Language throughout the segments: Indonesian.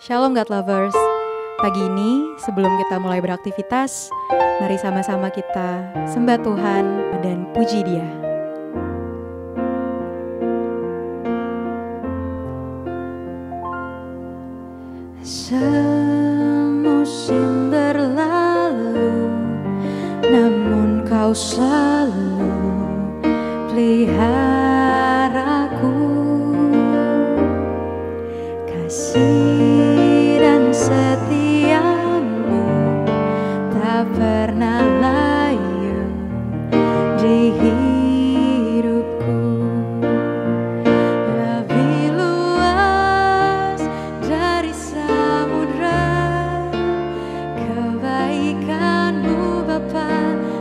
Shalom God Lovers. Pagi ini sebelum kita mulai beraktivitas, mari sama-sama kita sembah Tuhan dan puji Dia. Semusim berlalu, namun Kau selalu peliharaku. Kasih dan setiamu tak pernah layu di hidupku. Lebih luas dari samudra, kebaikan-Mu Bapa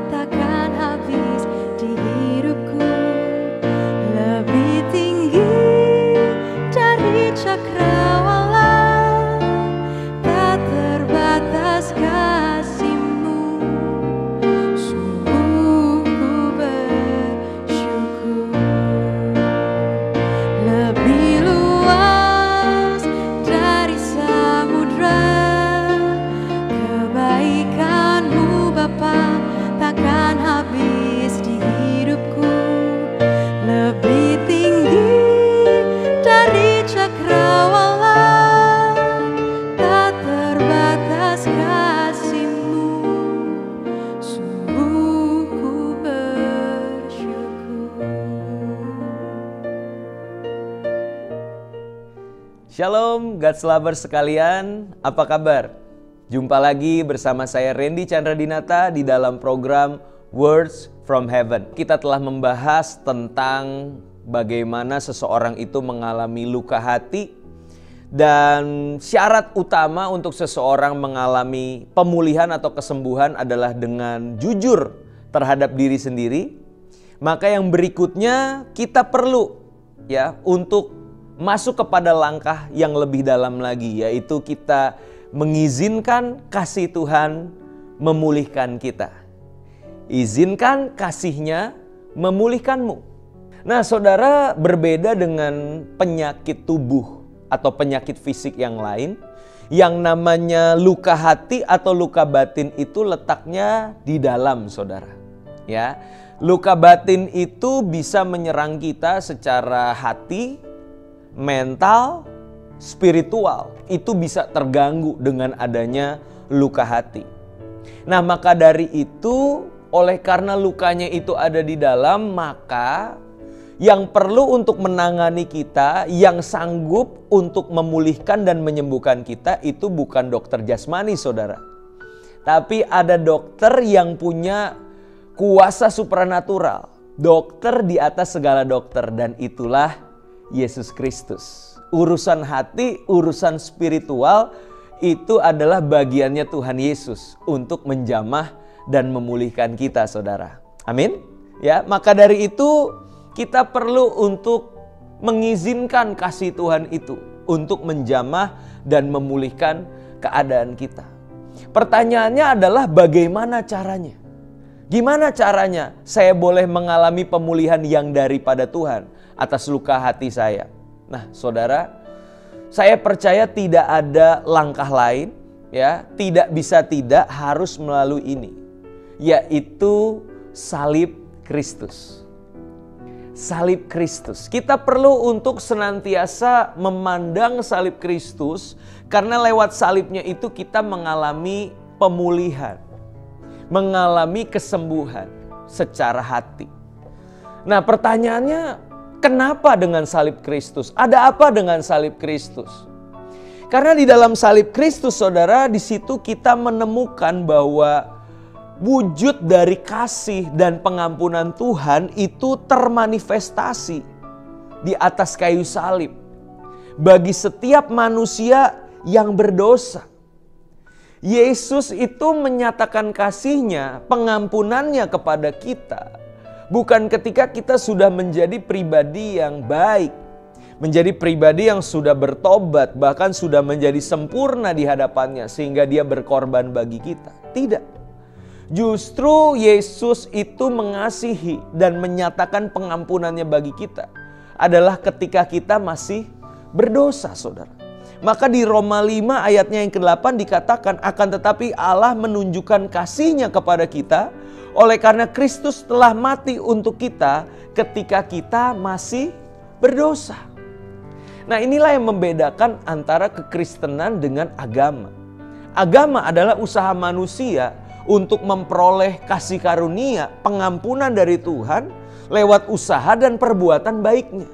takkan habis di hidupku. Lebih tinggi dari cakrawala, tak terbatas kasih-Mu. Sungguh ku bersyukur. Lebih luas dari samudra, kebaikan-Mu Bapa takkan habis di hidupku. Lebih tinggi dari cakrawala, tak terbatas kasih-Mu. Sungguh ku bersyukur. Shalom, God's Lovers sekalian, apa kabar? Jumpa lagi bersama saya Randy Chandradinata di dalam program Words from Heaven. Kita telah membahas tentang bagaimana seseorang itu mengalami luka hati, dan syarat utama untuk seseorang mengalami pemulihan atau kesembuhan adalah dengan jujur terhadap diri sendiri. Maka yang berikutnya kita perlu untuk masuk kepada langkah yang lebih dalam lagi, yaitu kita mengizinkan kasih Tuhan memulihkan kita. Izinkan kasih-Nya memulihkanmu. Nah, saudara, berbeda dengan penyakit tubuh atau penyakit fisik yang lain, yang namanya luka hati atau luka batin itu letaknya di dalam, saudara. Ya, luka batin itu bisa menyerang kita secara hati, mental, spiritual. Itu bisa terganggu dengan adanya luka hati. Nah, maka dari itu, oleh karena lukanya itu ada di dalam, maka yang perlu untuk menangani kita, yang sanggup untuk memulihkan dan menyembuhkan kita, itu bukan dokter jasmani, saudara. Tapi ada dokter yang punya kuasa supranatural. Dokter di atas segala dokter, dan itulah Yesus Kristus. Urusan hati, urusan spiritual, itu adalah bagiannya Tuhan Yesus untuk menjamah dan memulihkan kita, saudara. Amin. Ya, maka dari itu kita perlu untuk mengizinkan kasih Tuhan itu untuk menjamah dan memulihkan keadaan kita. Pertanyaannya adalah bagaimana caranya? Gimana caranya saya boleh mengalami pemulihan yang daripada Tuhan atas luka hati saya? Nah, saudara, saya percaya tidak ada langkah lain, tidak bisa tidak harus melalui ini, yaitu salib Kristus. Salib Kristus. Kita perlu untuk senantiasa memandang salib Kristus, karena lewat salibnya itu kita mengalami pemulihan, mengalami kesembuhan secara hati. Nah, pertanyaannya, kenapa dengan salib Kristus? Ada apa dengan salib Kristus? Karena di dalam salib Kristus, saudara, di situ kita menemukan bahwa wujud dari kasih dan pengampunan Tuhan itu termanifestasi di atas kayu salib bagi setiap manusia yang berdosa. Yesus itu menyatakan kasih-Nya, pengampunannya kepada kita, bukan ketika kita sudah menjadi pribadi yang baik, menjadi pribadi yang sudah bertobat, bahkan sudah menjadi sempurna di hadapannya sehingga Dia berkorban bagi kita. Tidak. Justru Yesus itu mengasihi dan menyatakan pengampunannya bagi kita adalah ketika kita masih berdosa, saudara. Maka di Roma 5 ayatnya yang ke-8 dikatakan, akan tetapi Allah menunjukkan kasih-Nya kepada kita oleh karena Kristus telah mati untuk kita ketika kita masih berdosa. Nah, inilah yang membedakan antara kekristenan dengan agama. Agama adalah usaha manusia untuk memperoleh kasih karunia, pengampunan dari Tuhan lewat usaha dan perbuatan baiknya.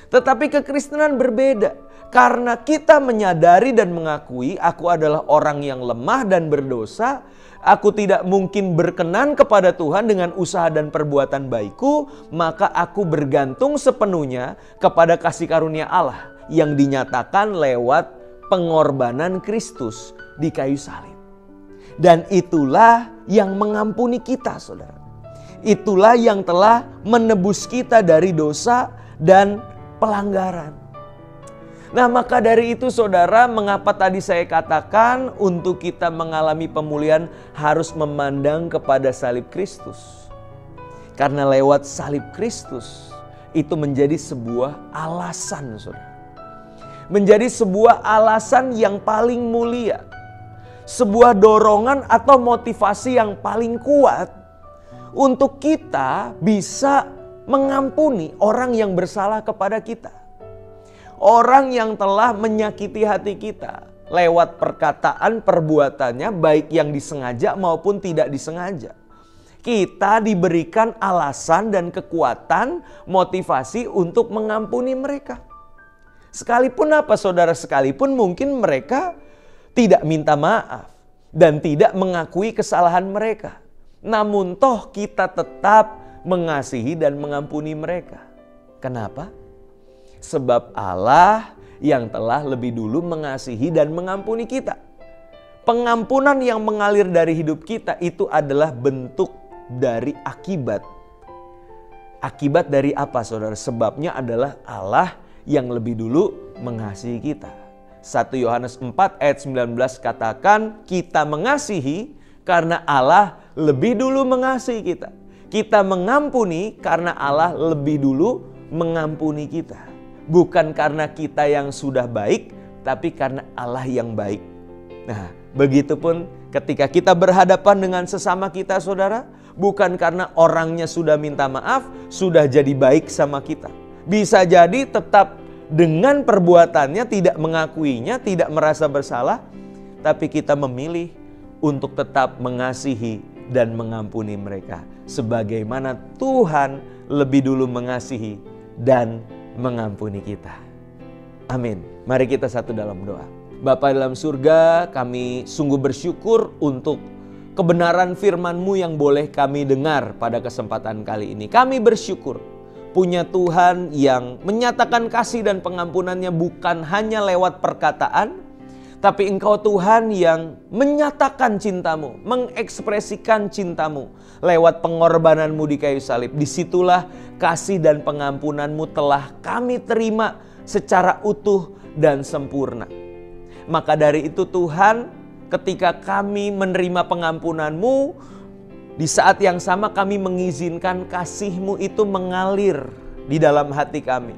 Tetapi kekristenan berbeda. Karena kita menyadari dan mengakui aku adalah orang yang lemah dan berdosa, aku tidak mungkin berkenan kepada Tuhan dengan usaha dan perbuatan baikku, maka aku bergantung sepenuhnya kepada kasih karunia Allah yang dinyatakan lewat pengorbanan Kristus di kayu salib. Dan itulah yang mengampuni kita, saudara. Itulah yang telah menebus kita dari dosa dan pelanggaran. Nah, maka dari itu saudara, mengapa tadi saya katakan untuk kita mengalami pemulihan harus memandang kepada salib Kristus. Karena lewat salib Kristus itu menjadi sebuah alasan, saudara. Menjadi sebuah alasan yang paling mulia. Sebuah dorongan atau motivasi yang paling kuat untuk kita bisa mengampuni orang yang bersalah kepada kita. Orang yang telah menyakiti hati kita lewat perkataan perbuatannya, baik yang disengaja maupun tidak disengaja. Kita diberikan alasan dan kekuatan, motivasi untuk mengampuni mereka. Sekalipun apa saudara, sekalipun mungkin mereka tidak minta maaf dan tidak mengakui kesalahan mereka. Namun toh kita tetap mengasihi dan mengampuni mereka. Kenapa? Sebab Allah yang telah lebih dulu mengasihi dan mengampuni kita. Pengampunan yang mengalir dari hidup kita itu adalah bentuk dari akibat. Akibat dari apa, saudara? Sebabnya adalah Allah yang lebih dulu mengasihi kita. 1 Yohanes 4 ayat 19 katakan, kita mengasihi karena Allah lebih dulu mengasihi kita. Kita mengampuni karena Allah lebih dulu mengampuni kita. Bukan karena kita yang sudah baik, tapi karena Allah yang baik. Nah, begitupun ketika kita berhadapan dengan sesama kita, saudara, bukan karena orangnya sudah minta maaf, sudah jadi baik sama kita. Bisa jadi tetap dengan perbuatannya tidak mengakuinya, tidak merasa bersalah, tapi kita memilih untuk tetap mengasihi dan mengampuni mereka. Sebagaimana Tuhan lebih dulu mengasihi dan mengampuni kita. Amin. Mari kita satu dalam doa. Bapa dalam surga, kami sungguh bersyukur untuk kebenaran firman-Mu yang boleh kami dengar pada kesempatan kali ini. Kami bersyukur punya Tuhan yang menyatakan kasih dan pengampunannya bukan hanya lewat perkataan, tapi Engkau Tuhan yang menyatakan cinta-Mu, mengekspresikan cinta-Mu lewat pengorbanan-Mu di kayu salib. Disitulah kasih dan pengampunan-Mu telah kami terima secara utuh dan sempurna. Maka dari itu Tuhan, ketika kami menerima pengampunan-Mu, di saat yang sama kami mengizinkan kasih-Mu itu mengalir di dalam hati kami.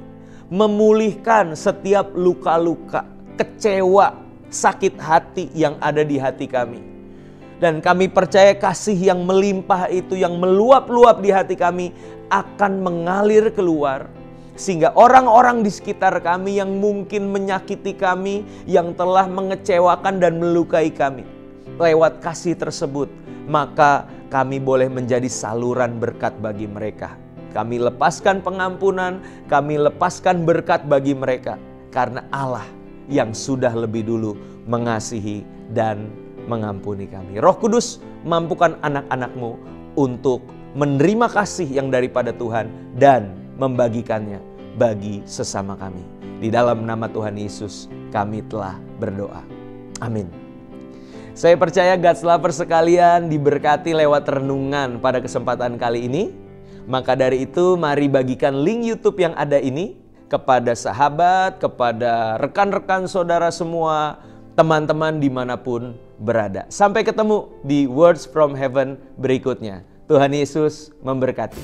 Memulihkan setiap luka-luka, kecewa, sakit hati yang ada di hati kami. Dan kami percaya kasih yang melimpah itu, yang meluap-luap di hati kami akan mengalir keluar. Sehingga orang-orang di sekitar kami yang mungkin menyakiti kami, yang telah mengecewakan dan melukai kami, lewat kasih tersebut, maka kami boleh menjadi saluran berkat bagi mereka. Kami lepaskan pengampunan, kami lepaskan berkat bagi mereka. Karena Allah yang sudah lebih dulu mengasihi dan mengampuni kami. Roh Kudus, mampukan anak-anak-Mu untuk menerima kasih yang daripada Tuhan dan membagikannya bagi sesama kami. Di dalam nama Tuhan Yesus kami telah berdoa. Amin. Saya percaya God's Lovers sekalian diberkati lewat renungan pada kesempatan kali ini. Maka dari itu mari bagikan link YouTube yang ada ini kepada sahabat, kepada rekan-rekan saudara semua, teman-teman dimanapun berada. Sampai ketemu di Words from Heaven berikutnya. Tuhan Yesus memberkati.